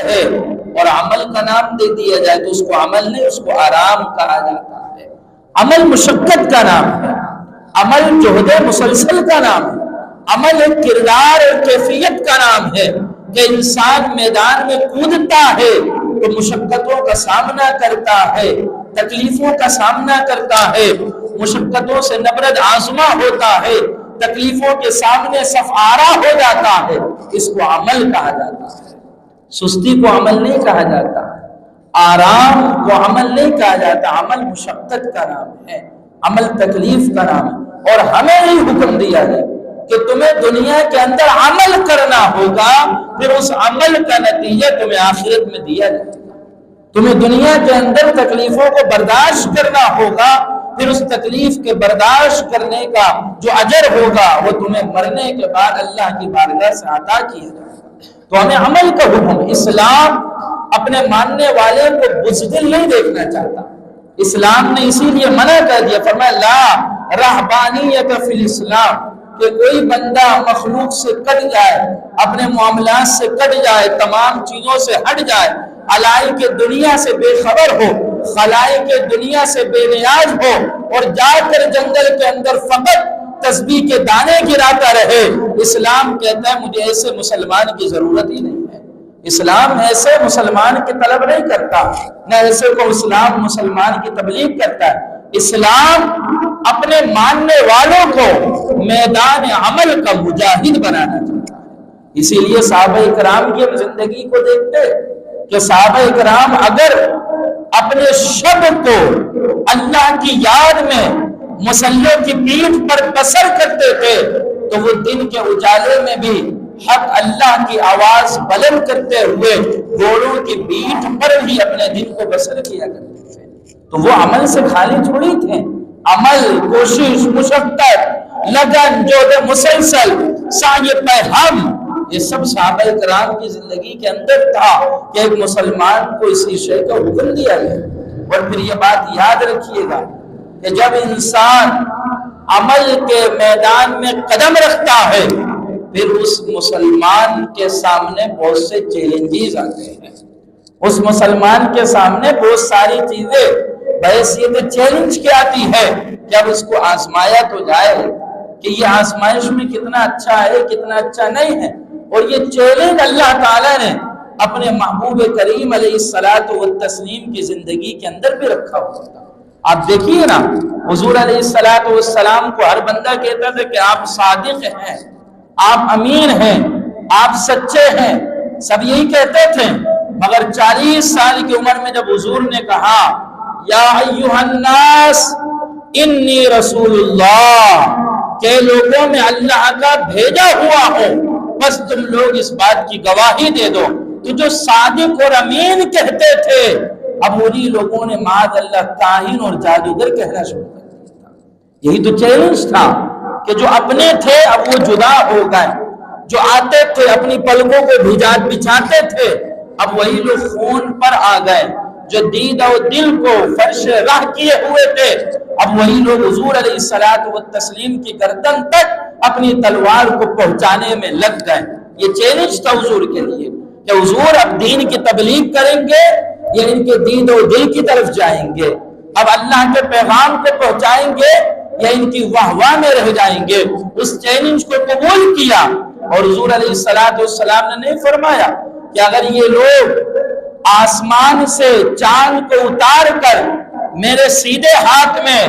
ہے اور عمل کا نام دے دیا جائے تو اس کو عمل نہیں، اس کو آرام کہا جاتا ہے۔ عمل مشقت کا نام ہے، عمل جہد مسلسل کا نام ہے، عمل ایک کردار اور کیفیت کا نام ہے کہ انسان میدان میں کودتا ہے تو مشقتوں کا سامنا کرتا ہے، تکلیفوں کا سامنا کرتا ہے، مشقتوں سے نبرد آزما ہوتا ہے، تکلیفوں کے سامنے صف آرا ہو جاتا ہے، اس کو عمل کہا جاتا ہے۔ سستی کو عمل نہیں کہا جاتا، آرام کو عمل نہیں کہا جاتا، عمل مشقت کا نام ہے، عمل تکلیف کا نام ہے۔ اور ہمیں یہ حکم دیا ہے کہ تمہیں دنیا کے اندر عمل کرنا ہوگا، پھر اس عمل کا نتیجہ تمہیں آخرت میں دیا جائے گا۔ تمہیں دنیا کے اندر تکلیفوں کو برداشت کرنا ہوگا، پھر اس تکلیف کے برداشت کرنے کا جو اجر ہوگا وہ تمہیں مرنے کے بعد اللہ کی بارگاہ سے عطا کیا جائے گا۔ تو ہمیں عمل کا حکم، اسلام اپنے ماننے والے کو بزدل نہیں دیکھنا چاہتا، اسلام نے اسی لیے منع کر دیا، فرمایا لا رہبانیت فی الاسلام، کہ کوئی بندہ مخلوق سے کٹ جائے، اپنے معاملات سے کٹ جائے، تمام چیزوں سے ہٹ جائے، علائق دنیا سے بے خبر ہو، خلائق دنیا سے بے نیاز ہو، اور جا کر جنگل کے اندر فقط تسبیح کے دانے گراتا رہے، اسلام کہتا ہے مجھے ایسے مسلمان کی ضرورت ہی نہیں ہے۔ اسلام ایسے مسلمان کی طلب نہیں کرتا، نہ ایسے کو اسلام مسلمان کی تبلیغ کرتا ہے۔ اسلام اپنے ماننے والوں کو میدان عمل کا مجاہد بنانا چاہتا ہے۔ اسی لیے صحابہ کرام کی زندگی کو دیکھتے کہ صحابہ کرام اگر اپنے شب کو اللہ کی یاد میں مصلیوں کی پیٹھ پر بسر کرتے تھے تو وہ دن کے اجالے میں بھی حق اللہ کی آواز بلند کرتے ہوئے گھوڑوں کی پیٹھ پر ہی اپنے دن کو بسر کیا کرتے تھے۔ تو وہ عمل سے خالی تھوڑی تھے، عمل، کوشش، مشقت، لگن، جہد مسلسل، سعی پیہم، یہ سب صحابہ کرام کی زندگی کے اندر تھا کہ ایک مسلمان کو اسی شے کا حکم دیا گیا۔ اور پھر یہ بات یاد رکھیے گا کہ جب انسان عمل کے میدان میں قدم رکھتا ہے پھر اس مسلمان کے سامنے بہت سے چیلنجز آتے ہیں، اس مسلمان کے سامنے بہت ساری چیزیں بحیثیت چیلنج کی آتی ہے کہ اب اس کو آزمایا تو جائے کہ یہ آزمائش میں کتنا اچھا ہے کتنا اچھا نہیں ہے۔ اور یہ چیلنج اللہ تعالیٰ نے اپنے محبوب کریم علیہ الصلاۃ والتسلیم کی زندگی کے اندر بھی رکھا ہوا تھا۔ آپ دیکھیے نا، حضور علیہ الصلاۃ والسلام کو ہر بندہ کہتا تھا کہ آپ صادق ہیں، آپ امین ہیں، آپ سچے ہیں، سب یہی کہتے تھے۔ مگر 40 سال کی عمر میں جب حضور نے کہا یا ایھا الناس انی رسول اللہ، کہ لوگوں میں اللہ کا بھیجا ہوا ہوں، بس تم لوگ اس بات کی گواہی دے دو۔ تو جو صادق اور امین کہتے تھے اب انہی لوگوں نے معاذ اللہ کاہن اور جادوگر کہنا شروع کر دیا۔ یہی تو چیلنج تھا کہ جو اپنے تھے اب وہ جدا ہو گئے، جو آتے تھے اپنی پلکوں کو بچھاتے تھے اب وہی لوگ خون پر آ گئے، جو دید و دل کو فرش راہ کیے ہوئے تھے اب وہی لوگ حضور علیہ الصلاۃ والتسلیم کی گردن تک اپنی تلوار کو پہنچانے میں لگ گئے۔ یہ چیلنج تھا حضور کے لیے کہ حضور اب دین کی تبلیغ کریں گے یا ان کے دید و دل کی طرف جائیں گے، اب اللہ کے پیغام کو پہنچائیں گے یا ان کی واہ واہ میں رہ جائیں گے۔ اس چیلنج کو قبول کیا اور حضور علیہ الصلاۃ والسلام نے نہیں فرمایا کہ اگر یہ لوگ آسمان سے چاند کو اتار کر میرے سیدھے ہاتھ میں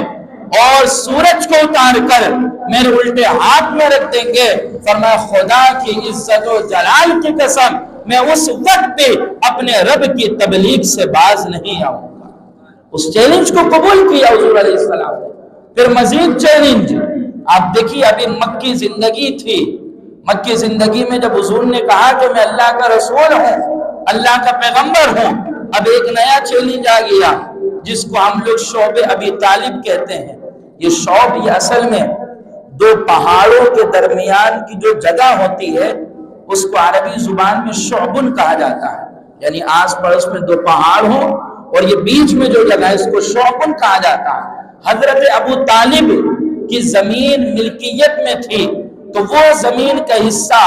اور سورج کو اتار کر میرے الٹے ہاتھ میں رکھ دیں گے، فرمایا خدا کی عزت و جلال کی قسم میں اس وقت بھی اپنے رب کی تبلیغ سے باز نہیں آؤں گا۔ اس چیلنج کو قبول کیا حضور علیہ السلام نے۔ پھر مزید چیلنج آپ دیکھیے، ابھی مکی زندگی تھی، مکی زندگی میں جب حضور نے کہا کہ میں اللہ کا رسول ہوں، اللہ کا پیغمبر ہوں، اب ایک نیا چیلنج آ گیا جس کو ہم لوگ شعب ابی طالب کہتے ہیں۔ یہ شعب یہ اصل میں دو پہاڑوں کے درمیان کی جو جگہ ہوتی ہے اس کو عربی زبان میں شعبن کہا جاتا ہے، یعنی آس پڑوس میں دو پہاڑ ہوں اور یہ بیچ میں جو جگہ ہے اس کو شعبن کہا جاتا ہے۔ حضرت ابو طالب کی زمین ملکیت میں تھی تو وہ زمین کا حصہ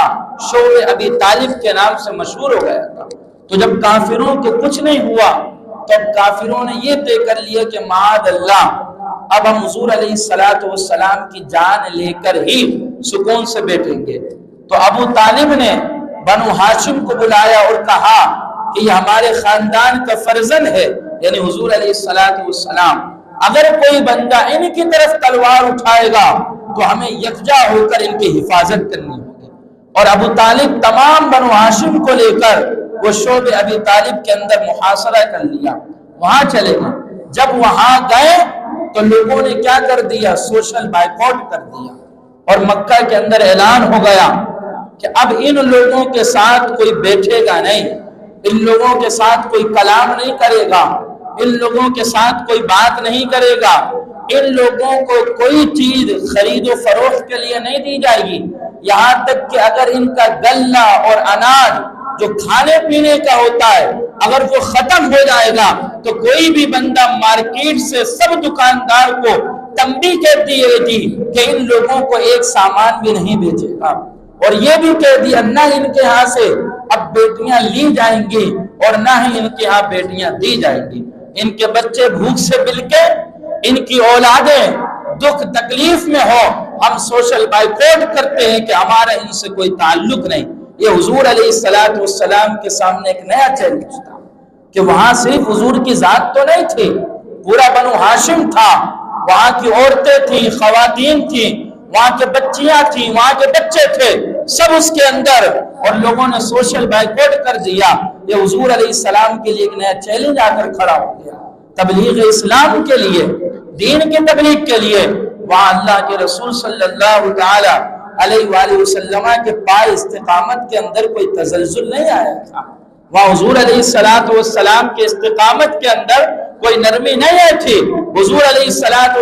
شعب ابی طالب کے نام سے مشہور ہو گیا تھا۔ تو جب کافروں کو کچھ نہیں ہوا تو اب کافروں نے یہ طے کر لیا کہ معاذ اللہ اب ہم حضور علیہ السلام کی جان لے کر ہی سکون سے بیٹھیں گے۔ تو ابو طالب نے بنو ہاشم کو بلایا اور کہا کہ یہ ہمارے خاندان کا فرزند ہے، یعنی حضور علیہ السلام، اگر کوئی بندہ ان کی طرف تلوار اٹھائے گا تو ہمیں یکجا ہو کر ان کی حفاظت کرنی ہوگی۔ اور ابو طالب تمام بنو ہاشم کو لے کر وہ شعب ابی طالب کے اندر محاصرہ کر لیا، وہاں چلے گئے۔ جب وہاں گئے تو لوگوں نے کیا کر دیا؟ سوشل بائیکاٹ کر دیا، اور مکہ کے اندر اعلان ہو گیا کہ اب ان لوگوں کے ساتھ کوئی بیٹھے گا نہیں، ان لوگوں کے ساتھ کوئی کلام نہیں کرے گا، ان لوگوں کے ساتھ کوئی بات نہیں کرے گا، ان لوگوں کو کوئی چیز خرید و فروخت کے لیے نہیں دی جائے گی، یہاں تک کہ اگر ان کا غلہ اور اناج جو کھانے پینے کا ہوتا ہے اگر وہ ختم ہو جائے گا تو کوئی بھی بندہ مارکیٹ سے سب دکاندار کو تنبیہ کر دیے گی کہ ان لوگوں کو ایک سامان بھی نہیں بیچے گا، اور یہ بھی کہہ دیا نہ ان کے ہاں سے اب بیٹیاں لی جائیں گی اور نہ ہی ان کے ہاں بیٹیاں دی جائیں گی، ان کے بچے بھوک سے بلکے، ان کی اولادیں دکھ تکلیف میں ہو، ہم سوشل بائیکاٹ کرتے ہیں کہ ہمارا ان سے کوئی تعلق نہیں۔ یہ حضور علیہ السلام کے سامنے ایک نیا چیلنج تھا کہ وہاں صرف حضور کی ذات تو نہیں تھی، پورا بنو ہاشم تھا، وہاں کی عورتیں تھیں، خواتین تھیں، وہاں کے بچیاں تھیں، وہاں کے بچے تھے، سب اس کے اندر، اور لوگوں نے سوشل بائیکاٹ کر دیا۔ یہ حضور علیہ السلام کے لیے ایک نیا چیلنج آ کر کھڑا ہو گیا، تبلیغ اسلام کے لیے، دین کی تبلیغ کے لیے۔ وہاں اللہ کے رسول صلی اللہ تعالی علیہ وآلہ وسلم کے پائے استقامت کے اندر کوئی تزلزل نہیں آیا تھا، وہاں حضور علیہ السلام کے استقامت کے اندر کوئی نرمی نہیں آئی تھی۔ حضور علیہ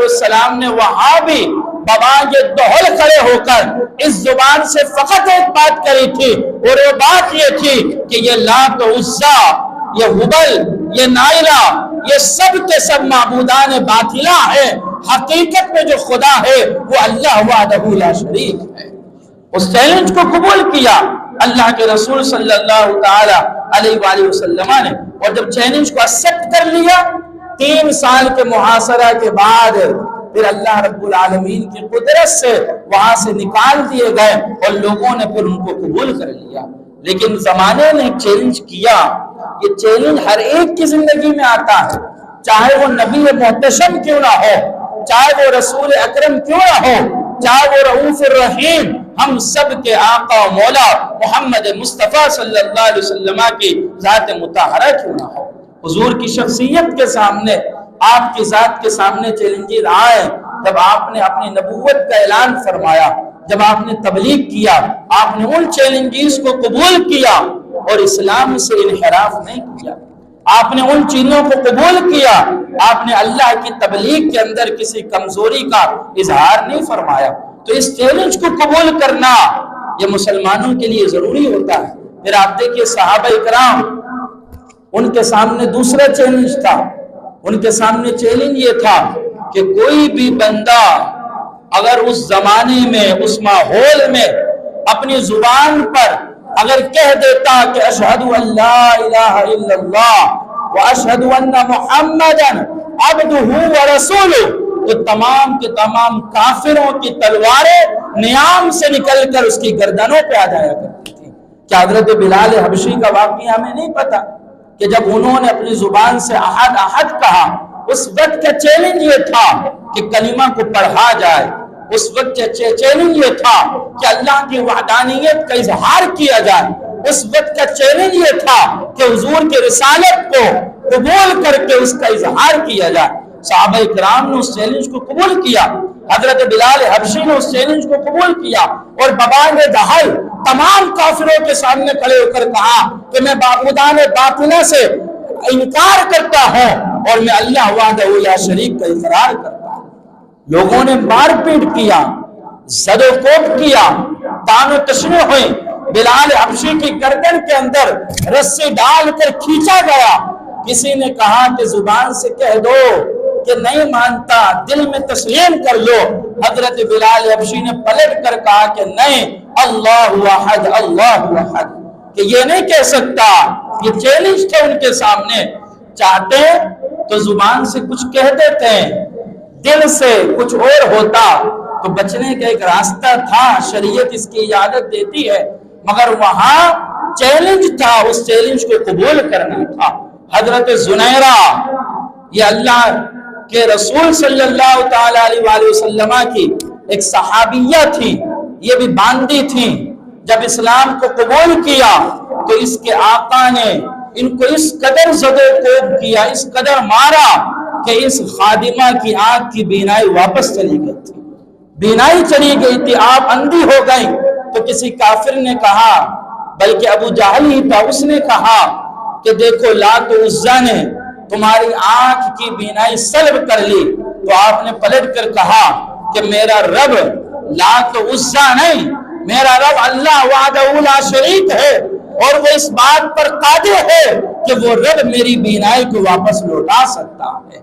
السلام نے وہاں بھی بوانگ دہل کھڑے ہو کر اس زبان سے فقط ایک بات کری تھی، اور وہ بات یہ تھی کہ یہ لات و عزا، یہ ہبل، یہ نائلہ، یہ سب کے سب معبودان باطلہ ہیں، حقیقت میں جو خدا ہے وہ اللہ وحدہ لا شریک ہے۔ اس چیلنج کو قبول کیا اللہ کے رسول صلی اللہ تعالی علیہ وآلہ وسلم نے، اور جب چیلنج کو ایکسپٹ کر لیا، 3 سال کے محاصرہ کے بعد پھر اللہ رب العالمین کی قدرت سے وہاں سے نکال دیے گئے اور لوگوں نے پھر ان کو قبول کر لیا۔ لیکن زمانے نے چیلنج کیا، یہ چیلنج ہر ایک کی زندگی میں آتا ہے، چاہے وہ نبی محتشم کیوں نہ ہو، چاہے وہ رسول اکرم کیوں نہ ہو، چاہے وہ رؤوف الرحیم، ہم سب کے آقا و مولا محمد مصطفیٰ صلی اللہ علیہ وسلم کی ذات مطہرہ کیوں نہ ہو۔ حضور کی شخصیت کے سامنے، آپ کی ذات کے سامنے چیلنجز آئے، جب آپ نے اپنی نبوت کا اعلان فرمایا، جب آپ نے تبلیغ کیا، آپ نے ان چیلنجز کو قبول کیا اور اسلام سے انحراف نہیں کیا، آپ نے ان چیزوں کو قبول کیا، آپ نے اللہ کی تبلیغ کے اندر کسی کمزوری کا اظہار نہیں فرمایا، تو اس چیلنج کو قبول کرنا یہ مسلمانوں کے لیے ضروری ہوتا ہے۔ پھر آپ دیکھیے صحابہ اکرام، ان کے سامنے دوسرا چیلنج تھا، ان کے سامنے چیلنج یہ تھا کہ کوئی بھی بندہ اگر اس زمانے میں، اس ماحول میں اپنی زبان پر اگر کہہ دیتا کہ اشہد ان لا الہ الا اللہ واشہد ان محمدا عبدہ ورسولہ، تو تمام کے تمام کافروں کی تلواریں نیام سے نکل کر اس کی گردنوں پہ آ جایا کرتی تھی۔ کیا حضرت بلال حبشی کا واقعہ ہمیں نہیں پتا کہ جب انہوں نے اپنی زبان سے احد احد کہا، اس وقت کا چیلنج یہ تھا کہ کلمہ کو پڑھا جائے، اس وقت چیلنج یہ تھا کہ اللہ کی وحدانیت کا اظہار کیا جائے، اس وقت کا چیلنج یہ تھا کہ حضور کی رسالت کو قبول کر کے اس کا اظہار کیا جائے۔ صحابہ اکرام نے اس چیلنج کو قبول کیا، حضرت بلال حبشی نے اس چیلنج کو قبول کیا، اور ببانگ دہل تمام کافروں کے سامنے کھڑے ہو کر کہا کہ میں معبودان باطلہ سے انکار کرتا ہوں اور میں اللہ وحدہ لا شریک کا اقرار کرتا ہوں۔ لوگوں نے مار پیٹ کیا، زد و کوب کیا، تان و تشنیع ہوئی، بلال حبشی کی گردن کے اندر رسی ڈال کر کھینچا گیا۔ کسی نے کہا کہ زبان سے کہہ دو کہ نہیں مانتا، دل میں تسلیم کر لو۔ حضرت بلال حبشی نے پلٹ کر کہا کہ نہیں، اللہ احد، اللہ احد، کہ یہ نہیں کہہ سکتا یہ چیلنج تھے ان کے سامنے. چاہتے تو زبان سے کچھ کہہ دیتے ہیں، دل سے کچھ اور ہوتا تو بچنے کا ایک راستہ تھا، شریعت اس کی اجازت دیتی ہے، مگر وہاں چیلنج تھا، اس چیلنج کو قبول کرنا تھا. حضرت زنیرہ یہ اللہ کے رسول صلی اللہ تعالی علیہ وآلہ وسلم کی ایک صحابیہ تھی، یہ بھی باندی تھی. جب اسلام کو قبول کیا تو اس کے آقا نے ان کو اس قدر زدو کوب کیا، اس قدر مارا کہ اس خادمہ کی آنکھ کی بینائی واپس چلی گئی تھی. بینائی چلی گئی تھی، آپ اندھی ہو گئی. تو کسی کافر نے کہا، بلکہ ابو جہل ہی تھا، اس نے کہا کہ دیکھو لات و عزا نے تمہاری آنکھ کی بینائی سلب کر لی. تو آپ نے پلٹ کر کہا کہ میرا رب لات و عزا نہیں، میرا رب اللہ وحدہ لا شریک ہے، اور وہ اس بات پر قادر ہے کہ وہ رب میری بینائی کو واپس لوٹا سکتا ہے.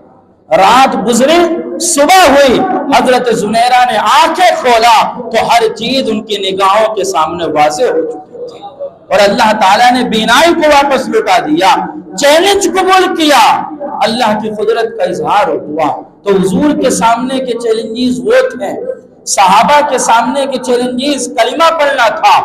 رات گزری، صبح ہوئی، حضرت زنیرہ نے آنکھیں کھولا تو ہر چیز ان کی نگاہوں کے سامنے واضح ہو چکی تھی، اور اللہ تعالیٰ نے بینائی کو واپس لوٹا دیا. چیلنج قبول کیا، اللہ کی قدرت کا اظہار ہوا. تو حضور کے سامنے کے چیلنجز وہ تھے، صحابہ کے سامنے کے چیلنجز کلمہ پڑھنا تھا،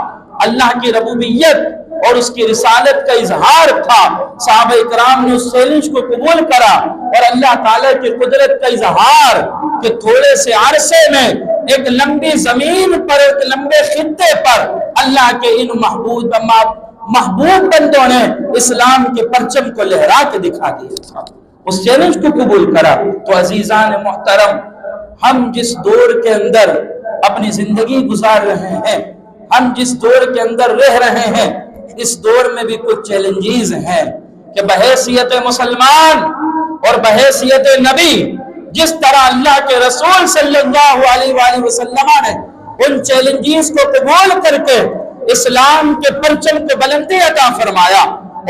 اللہ کی ربوبیت اور اس کی رسالت کا اظہار تھا. صحابہ اکرام نے اس چیلنج کو قبول کرا، اور اللہ تعالیٰ کی قدرت کا اظہار کہ تھوڑے سے عرصے میں ایک لمبی زمین پر، ایک لمبے خطے پر اللہ کے ان محبوب بندوں نے اسلام کے پرچم کو لہرا کے دکھا دیا تھا. اس چیلنج کو قبول کرا. تو عزیزان محترم، ہم جس دور کے اندر اپنی زندگی گزار رہے ہیں، ہم جس دور کے اندر رہ رہے ہیں، اس دور میں بھی کچھ چیلنجز ہیں کہ بحیثیت مسلمان اور بحیثیت نبی، جس طرح اللہ کے رسول صلی اللہ علیہ وآلہ وسلم نے ان چیلنجز کو قبول کر کے اسلام کے پرچم کو بلندی عطا فرمایا،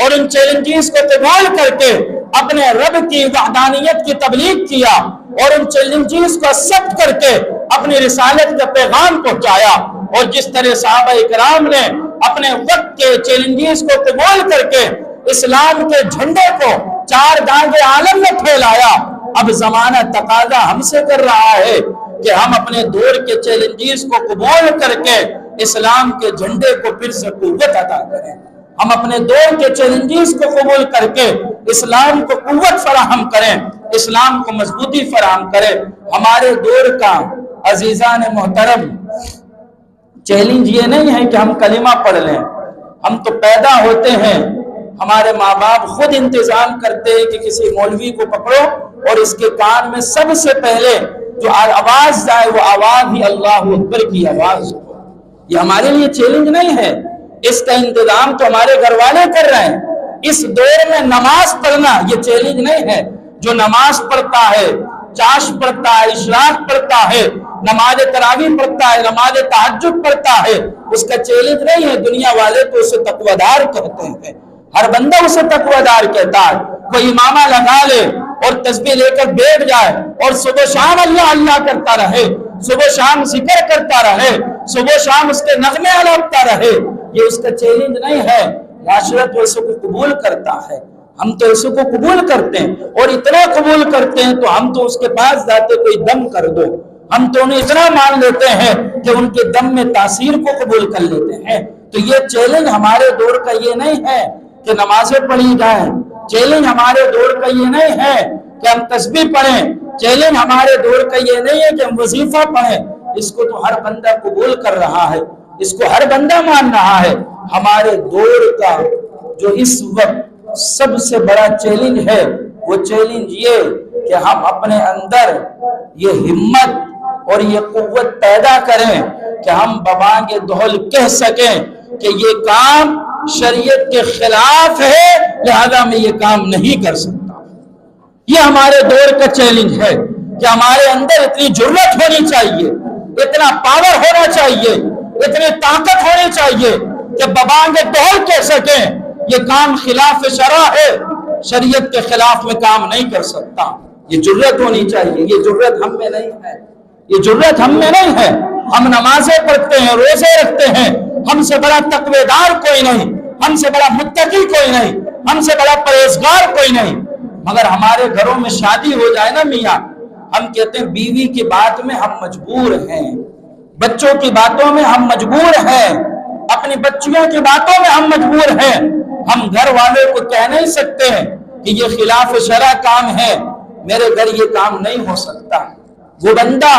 اور ان چیلنجز کو قبول کر کے اپنے رب کی وحدانیت کی تبلیغ کیا، اور ان چیلنجز کو ایکسپٹ کر کے اپنی رسالت کا پیغام پہنچایا. اور جس طرح صحابہ اکرام نے اپنے وقت کے چیلنجز کو قبول کر کے اسلام کے جھنڈے کو چار دانگے عالم میں پھیلایا، اب زمانہ تقاضا ہم سے کر رہا ہے کہ ہم اپنے دور کے چیلنجز کو قبول کر کے اسلام کے جھنڈے کو پھر سے قوت عطا کریں. ہم اپنے دور کے چیلنجز کو قبول کر کے اسلام کو قوت فراہم کریں، اسلام کو مضبوطی فراہم کریں. ہمارے دور کا عزیزان محترم چیلنج یہ نہیں ہے کہ ہم کلمہ پڑھ لیں. ہم تو پیدا ہوتے ہیں، ہمارے ماں باپ خود انتظام کرتے ہیں کہ کسی مولوی کو پکڑو اور اس کے کان میں سب سے پہلے جو آواز جائے وہ آواز ہی اللہ اکبر کی آواز ہو. یہ ہمارے لیے چیلنج نہیں ہے، اس کا انتظام تو ہمارے گھر والے کر رہے ہیں. اس دور میں نماز پڑھنا یہ چیلنج نہیں ہے. جو نماز پڑھتا ہے، چاش پڑھتا ہے، اشراق پڑھتا ہے، نماز تراویح پڑھتا ہے، نماز تہجد پڑھتا ہے، اس کا چیلنج نہیں ہے. دنیا والے تو اسے تقویدار کہتے ہیں، ہر بندہ اسے تقویدار کہتا ہے. کوئی امامہ لگا لے اور تسبیح لے کر بیٹھ جائے اور صبح شام اللہ اللہ کرتا رہے، صبح شام ذکر کرتا رہے، صبح شام اس کے نغمے الاپتا رہے، یہ اس کا چیلنج نہیں ہے. معاشرت اسے کو قبول کرتا ہے، ہم تو اسے کو قبول کرتے ہیں، اور اتنا قبول کرتے ہیں تو ہم تو اس کے پاس جاتے کوئی دم کر دو، ہم تو انہیں اتنا مان لیتے ہیں کہ ان کے دم میں تاثیر کو قبول کر لیتے ہیں. تو یہ چیلنج ہمارے دور کا یہ نہیں ہے کہ نمازیں پڑھی جائیں، چیلنج ہمارے دور کا یہ نہیں ہے کہ ہم تسبیح پڑھیں، چیلنج ہمارے دور کا یہ نہیں ہے کہ ہم وظیفہ پڑھیں. اس کو تو ہر بندہ قبول کر رہا ہے، اس کو ہر بندہ مان رہا ہے. ہمارے دور کا جو اس وقت سب سے بڑا چیلنج ہے وہ چیلنج یہ کہ ہم اپنے اندر یہ ہمت اور یہ قوت پیدا کریں کہ ہم ببانگ دہل کہہ سکیں کہ یہ کام شریعت کے خلاف ہے، لہذا میں یہ کام نہیں کر سکتا. یہ ہمارے دور کا چیلنج ہے کہ ہمارے اندر اتنی جرأت ہونی چاہیے، اتنا پاور ہونا چاہیے، اتنی طاقت ہونی چاہیے کہ ببانگ دہل کہہ سکیں یہ کام خلاف شرع ہے، شریعت کے خلاف میں کام نہیں کر سکتا. یہ جرأت ہونی چاہیے. یہ جرأت ہم میں نہیں ہے، یہ جرأت ہم میں نہیں ہے. ہم نمازیں پڑھتے ہیں، روزے رکھتے ہیں، ہم سے بڑا تقویدار کوئی نہیں، ہم سے بڑا متقی کوئی نہیں، ہم سے بڑا پرہیزگار کوئی نہیں. مگر ہمارے گھروں میں شادی ہو جائے نا میاں، ہم کہتے ہیں بیوی کی بات میں ہم مجبور ہیں، بچوں کی باتوں میں ہم مجبور ہیں، اپنی بچیوں کی باتوں میں ہم مجبور ہیں. ہم گھر والوں کو کہہ نہیں سکتے کہ یہ خلاف شرع کام ہے، میرے گھر یہ کام نہیں ہو سکتا. وہ بندہ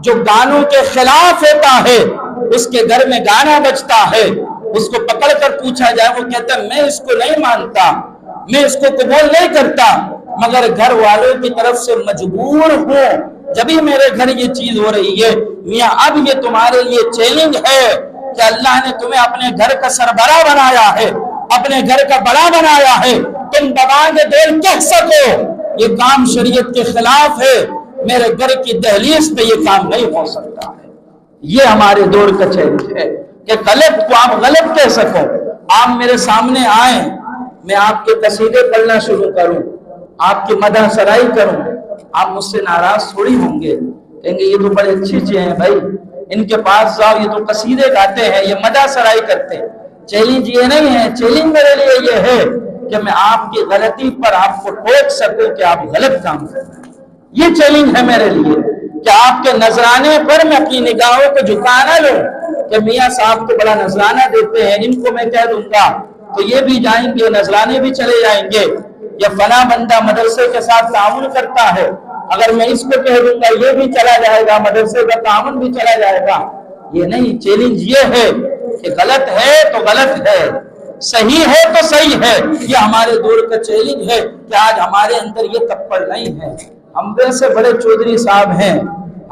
جو گانوں کے خلاف ہوتا ہے، اس کے گھر میں گانا بجتا ہے، اس کو پکڑ کر پوچھا جائے، وہ کہتا ہے میں اس کو نہیں مانتا، میں اس کو قبول نہیں کرتا، مگر گھر والوں کی طرف سے مجبور ہوں جبھی میرے گھر یہ چیز ہو رہی ہے. میاں اب یہ تمہارے لیے چیلنج ہے کہ اللہ نے تمہیں اپنے گھر کا سربراہ بنایا ہے، اپنے گھر کا بڑا بنایا ہے، تم دبانگ دل کہہ سکو یہ کام شریعت کے خلاف ہے، میرے گھر کی دہلیز پہ یہ کام نہیں ہو سکتا ہے. یہ ہمارے دور کا چیلنج ہے کہ غلط کو آپ غلط کہہ سکو. آپ میرے سامنے آئیں، میں آپ کے قصیدے پڑھنا شروع کروں، آپ کی مدح سرائی کروں، آپ مجھ سے ناراض تھوڑی ہوں گے، کہیں گے یہ تو بڑے اچھی چیزیں ہیں بھائی، ان کے پاس جاؤ یہ تو قصیدے گاتے ہیں، یہ مدح سرائی کرتے ہیں. چیلنج یہ نہیں ہے، چیلنج میرے لیے یہ ہے کہ میں آپ کی غلطی پر آپ کو ٹوک سکوں کہ آپ غلط کام کر رہے ہیں. یہ چیلنج ہے میرے لیے کہ آپ کے نذرانے پر میں اپنی نگاہوں کو جھکا نہ لوں کہ میاں صاحب تو بڑا نذرانہ دیتے ہیں، ان کو میں کہہ دوں گا تو یہ بھی جائیں گے، نذرانے بھی چلے جائیں گے. یا فلاں بندہ مدرسے کے ساتھ تعاون کرتا ہے، اگر میں اس کو کہہ دوں گا یہ بھی چلا جائے گا، مدرسے کا تعاون بھی چلا جائے گا. یہ نہیں، چیلنج یہ ہے کہ غلط ہے تو غلط ہے، صحیح ہے تو صحیح ہے. یہ ہمارے دور کا چیلنج ہے کہ آج ہمارے اندر یہ تپڑ نہیں ہے. ہم ویسے بڑے چودھری صاحب ہیں،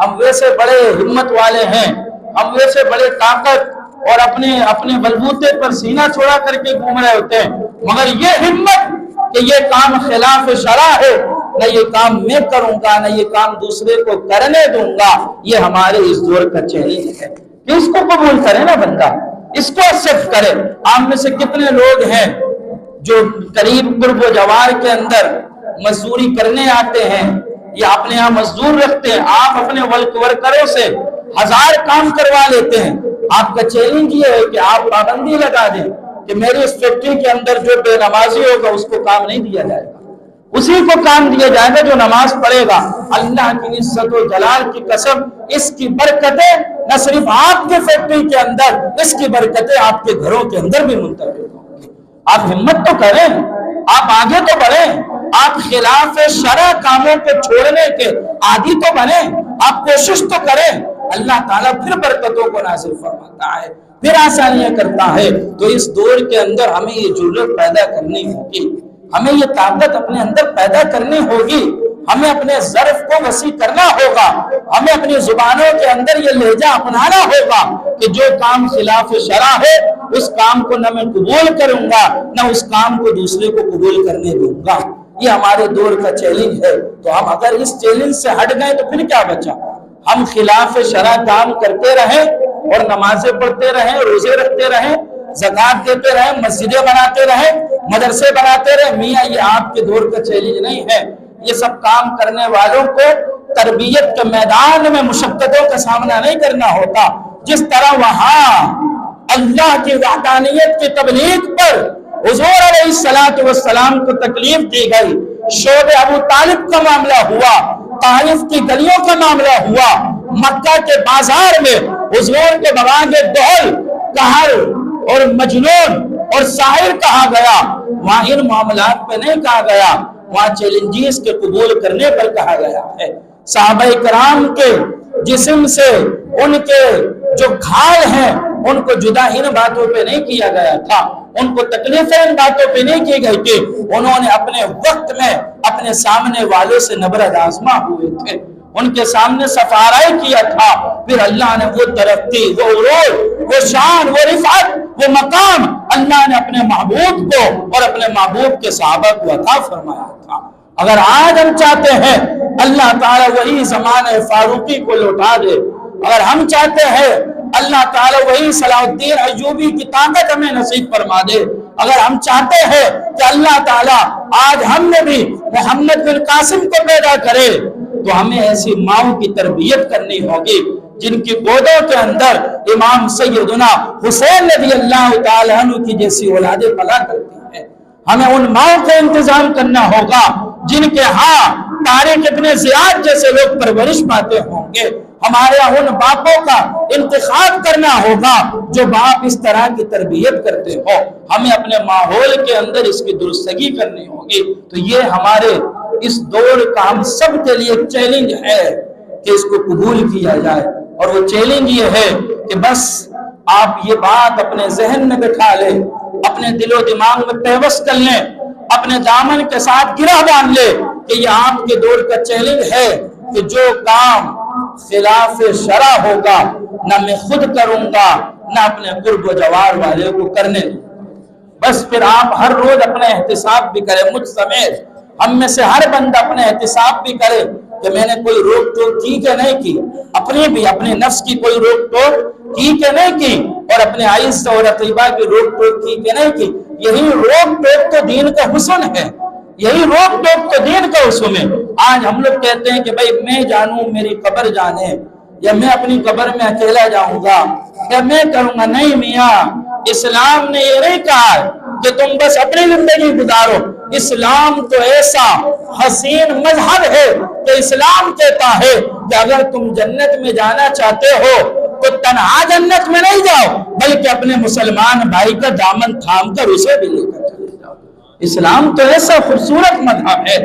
ہم ویسے بڑے ہمت والے ہیں، ہم ویسے بڑے طاقت اور اپنے بلبوتے پر سینہ چھوڑا کر کے گھوم رہے ہوتے ہیں، مگر یہ ہمت کہ یہ کام خلاف شرع ہے، نہ یہ کام میں کروں گا نہ یہ کام دوسرے کو کرنے دوں گا، یہ ہمارے اس دور کا چیلنج ہے کہ اس کو قبول کرے نا بندہ، اس کو ایکسپٹ کرے. آپ میں سے کتنے لوگ ہیں جو قریب قرب و جوار کے اندر مزدوری کرنے آتے ہیں یا اپنے یہاں مزدور رکھتے ہیں، آپ اپنے ورکروں سے 1000 کام کروا لیتے ہیں. آپ کا چیلنج یہ ہے کہ آپ پابندی لگا دیں کہ میری اس فیکٹری کے اندر جو بے نمازی ہوگا اس کو کام نہیں دیا جائے گا، اسی کو کام دیا جائے گا جو نماز پڑھے گا. اللہ کی عزت و جلال کی قسم، اس کی برکتیں نہ صرف آپ کی فیکٹری کے اندر، اس کی برکتیں آپ کے گھروں کے اندر بھی منتقل ہوں گی. آپ ہمت تو کریں، آپ آگے تو بڑھیں، آپ خلاف شرع کاموں کو چھوڑنے کے عادی تو بنیں، آپ کوشش تو کریں. اللہ تعالیٰ پھر برکتوں کو نازل فرماتا ہے، پھر آسانیاں کرتا ہے. تو اس دور کے اندر ہمیں یہ جرأت پیدا کرنی ہوگی، ہمیں یہ طاقت اپنے اندر پیدا کرنی ہوگی، ہمیں اپنے ظرف کو وسیع کرنا ہوگا، ہمیں اپنی زبانوں کے اندر یہ لہجہ اپنانا ہوگا کہ جو کام خلاف شرع ہے اس کام کو نہ میں قبول کروں گا نہ اس کام کو دوسرے کو قبول کرنے دوں گا. یہ ہمارے دور کا چیلنج ہے. تو ہم اگر اس چیلنج سے ہٹ گئے تو پھر کیا بچا؟ ہم خلاف شرع کام کرتے رہیں اور نمازیں پڑھتے رہیں، روزے رکھتے رہیں، زکات دیتے رہیں، مسجدیں بناتے رہیں، مدرسے بناتے رہیں. میاں یہ آپ کے دور کا چیلنج نہیں ہے. یہ سب کام کرنے والوں کو تربیت کے میدان میں مشقتوں کا سامنا نہیں کرنا ہوتا. جس طرح وہاں اللہ کی وحدانیت کی تبلیغ پر حضور علیہ السلام کو تکلیف دی گئی، شعب ابو طالب کا معاملہ ہوا، طائف کی گلیوں کا معاملہ ہوا، مکہ کے بازار میں حضور کے بوانگ دہل، قہر اور مجنون اور ساحر کہا گیا، وہاں ان معاملات پہ نہیں کہا گیا، وہاں چیلنجز کے قبول کرنے پر کہا گیا ہے. صحابہ کرام کے جسم سے ان کے جو گھال ہیں ان کو جدا ان باتوں پہ نہیں کیا گیا تھا، ان کو تکلیفیں ان باتوں پہ نہیں کی گئی تھی. انہوں نے اپنے وقت میں اپنے سامنے والوں سے نبرد آزما ہوئے تھے، ان کے سامنے سفارہ کیا تھا. پھر اللہ نے وہ ترقی، وہ عروج، وہ شان، وہ رفعت، وہ مقام اللہ نے اپنے محبوب کو اور اپنے محبوب کے صحابہ کو عطا فرمایا تھا. اگر آج ہم چاہتے ہیں اللہ تعالیٰ وہی زمانہ فاروقی کو لوٹا دے، اگر ہم چاہتے ہیں اللہ تعالیٰ وہی صلاح الدین ایوبی کی طاقت ہمیں نصیب فرما دے، اگر ہم چاہتے ہیں کہ اللہ تعالیٰ آج ہم نے بھی محمد بن قاسم کو پیدا کرے، تو ہمیں ایسی ماؤں کی تربیت کرنی ہوگی جن کی گودوں کے اندر امام سیدنا حسین رضی اللہ تعالیٰ عنہ کی جیسی اولادیں پلا کرتی ہیں. ہمیں ان ماؤں کا انتظام کرنا ہوگا جن کے ہاں طارق ابن زیاد جیسے لوگ پرورش پاتے ہوں گے. ہمارے ان باپوں کا انتخاب کرنا ہوگا جو باپ اس طرح کی تربیت کرتے ہو. ہمیں اپنے ماحول کے اندر اس کی درستگی کرنی ہوگی. تو یہ ہمارے اس دور کا ہم سب کے لیے ایک چیلنج ہے کہ اس کو قبول کیا جائے. اور وہ چیلنج یہ ہے کہ بس آپ یہ بات اپنے ذہن میں بٹھا لیں, اپنے دل و دماغ میں پیوست کر لیں, اپنے دامن کے ساتھ گرہ باندھ لیں کہ یہ آپ کے دور کا چیلنج ہے کہ جو کام خلاف شرع ہوگا نہ میں خود کروں گا نہ اپنے قرب و جوار والے کو کرنے دوں. بس پھر آپ ہر روز اپنے احتساب بھی کریں, مجھ سمیت ہم میں سے ہر بندہ اپنے احتساب بھی کرے کہ میں نے کوئی روک ٹوک کی کہ نہیں کی, اپنی بھی اپنے نفس کی کوئی روک ٹوک کی کہ نہیں کی, اور اپنے عائشہ اور رقیبہ کی روک ٹوک کی کہ نہیں کی. یہی روک ٹوک تو دین کا حسن ہے, یہی روک ٹوک تو دین کا حسن ہے. آج ہم لوگ کہتے ہیں کہ بھائی میں جانوں میری قبر جانے, یا میں اپنی قبر میں اکیلا جاؤں گا, یا میں کروں گا. نہیں میاں, اسلام نے یہ نہیں کہا کہ تم بس اپنی زندگی گزارو. اسلام تو ایسا حسین مذہب ہے کہ اسلام کہتا ہے کہ اگر تم جنت میں جانا چاہتے ہو تو تنہا جنت میں نہیں جاؤ, بلکہ اپنے مسلمان بھائی کا دامن تھام کر اسے بھی لے کر چلے جاؤ. اسلام تو ایسا خوبصورت مذہب ہے,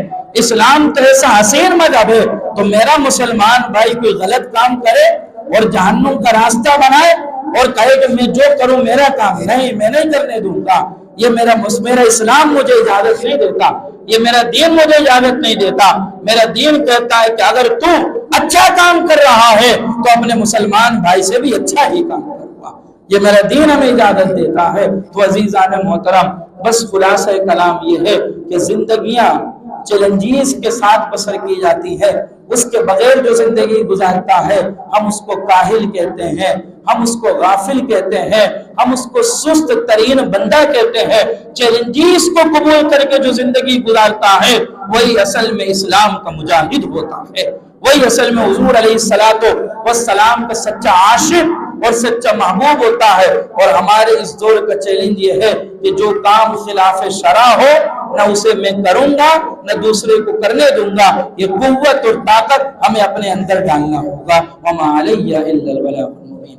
اسلام تو ایسا حسین مذہب ہے. تو میرا مسلمان بھائی کوئی غلط کام کرے اور جہنم کا راستہ بنائے اور کہے کہ میں جو کروں میرا کام, نہیں میں نہیں کرنے دوں گا, یہ میرا اسلام مجھے اجازت نہیں دیتا, یہ میرا دین مجھے اجازت نہیں دیتا. میرا دین کہتا ہے کہ اگر تو اچھا کام کر رہا ہے تو اپنے مسلمان بھائی سے بھی اچھا ہی کام کروا, یہ میرا دین ہمیں اجازت دیتا ہے. تو عزیزان محترم, بس خلاصہ کلام یہ ہے کہ زندگیاں چیلنجز کے ساتھ بسر کی جاتی ہے. اس کے بغیر جو زندگی گزارتا ہے ہم اس کو کاہل کہتے ہیں, ہم اس کو غافل کہتے ہیں, ہم اس کو سست ترین بندہ کہتے ہیں. چیلنجز کو قبول کر کے جو زندگی گزارتا ہے وہی اصل میں اسلام کا مجاہد ہوتا ہے, وہی اصل میں حضور علیہ السلام کا سچا عاشق اور سچا محبوب ہوتا ہے. اور ہمارے اس دور کا چیلنج یہ ہے کہ جو کام خلاف شرع ہو نہ اسے میں کروں گا نہ دوسرے کو کرنے دوں گا. یہ قوت اور طاقت ہمیں اپنے اندر ڈالنا ہوگا. وما علیہ الا البلاغ المبین.